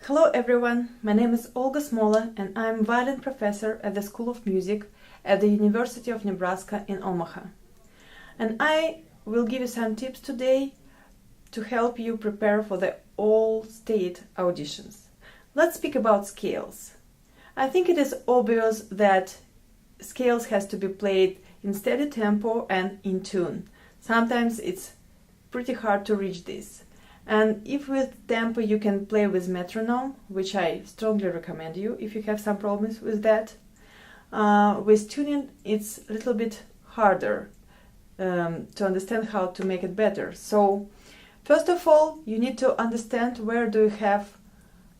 Hello everyone, my name is Olga Smola and I'm violin professor at the School of Music at the University of Nebraska in Omaha. And I will give you some tips today to help you prepare for the all-state auditions. Let's speak about scales. I think it is obvious that scales has to be played in steady tempo and in tune. Sometimes it's pretty hard to reach this. And if with tempo you can play with metronome, which I strongly recommend you if you have some problems with that. With tuning it's a little bit harder to understand how to make it better. So first of all, you need to understand where do you have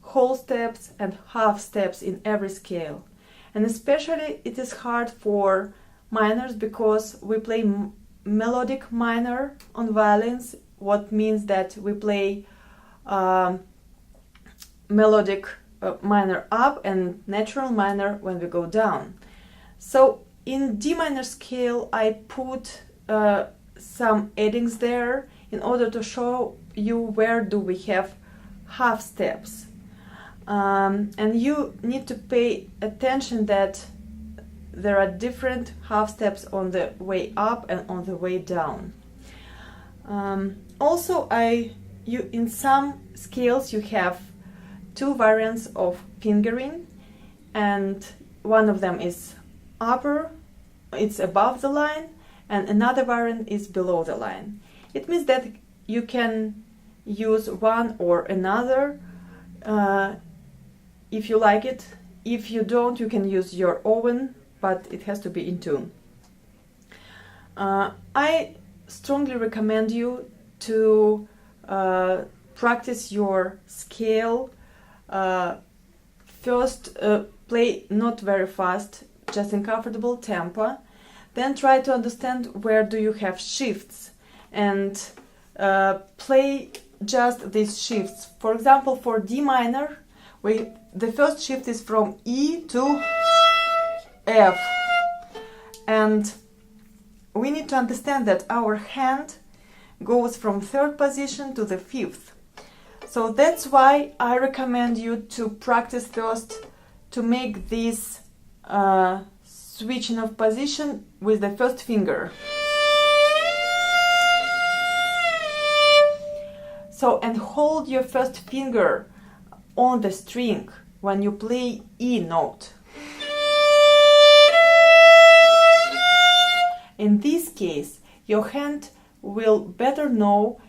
whole steps and half steps in every scale. And especially it is hard for minors because we play melodic minor on violins, what means that we play melodic minor up and natural minor when we go down. So in D minor scale I put some addings there in order to show you where do we have half steps. And you need to pay attention that there are different half steps on the way up and on the way down. Also, in some scales you have two variants of fingering, and one of them is upper, it's above the line, and another variant is below the line. It means that you can use one or another if you like it. If you don't, you can use your own, but it has to be in tune. I strongly recommend you to practice your scale. First, play not very fast, just in comfortable tempo. Then try to understand where do you have shifts and play just these shifts. For example, for D minor, the first shift is from E to F, and we need to understand that our hand goes from third position to the fifth. So that's why I recommend you to practice first to make this switching of position with the first finger. So, and hold your first finger on the string when you play E note. In this case, your hand will better know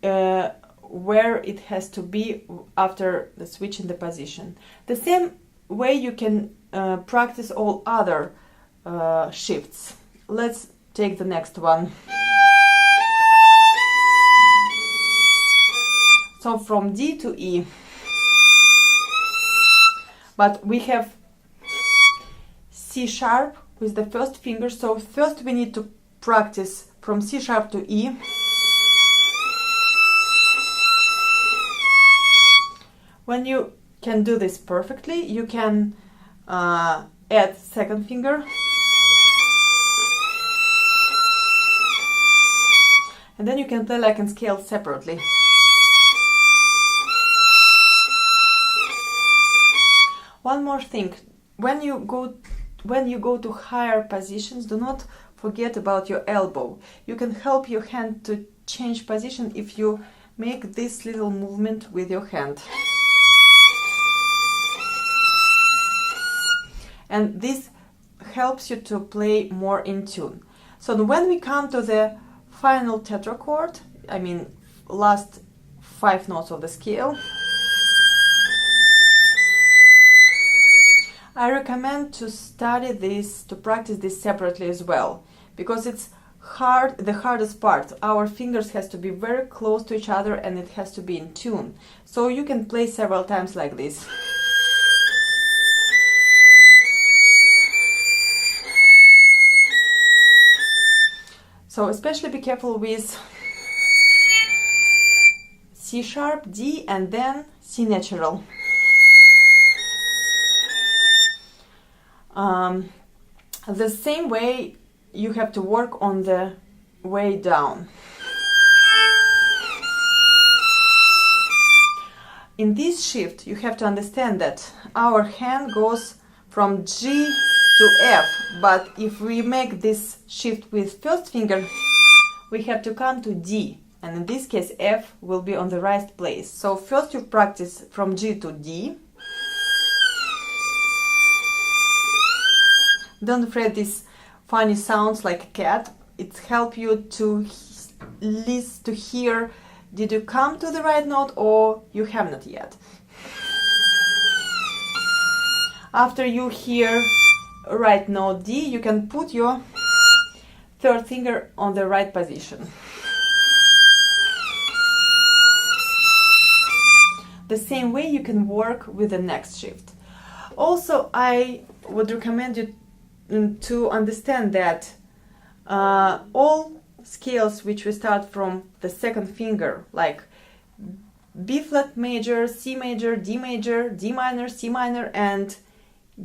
where it has to be after the switch in the position. The same way you can practice all other shifts. Let's take the next one. So from D to E. But we have C sharp with the first finger, so first we need to practice from C sharp to E. When you can do this perfectly, you can add second finger. And then you can play like in scale separately. One more thing, when you go to higher positions, do not forget about your elbow. You can help your hand to change position if you make this little movement with your hand. And this helps you to play more in tune. So when we come to the final tetrachord, I mean last 5 notes of the scale, I recommend to study this, to practice this separately as well, because it's hard, the hardest part. Our fingers has to be very close to each other and it has to be in tune. So you can play several times like this. So especially be careful with C sharp, D, and then C natural. The same way you have to work on the way down. in this shift you have to understand that our hand goes from G to F, but if we make this shift with first finger, we have to come to D, and in this case F will be on the right place. So first you practice from G to D. Don't afraid these funny sounds like a cat. It helps you to listen, to hear, did you come to the right note or you have not yet. After you hear right note D, you can put your third finger on the right position. The same way you can work with the next shift. Also, I would recommend you to understand that all scales which we start from the second finger, like B flat major, C major, D minor, C minor, and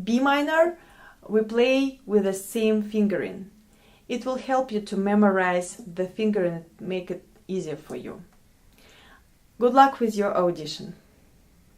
B minor, we play with the same fingering. It will help you to memorize the fingering and make it easier for you. Good luck with your audition.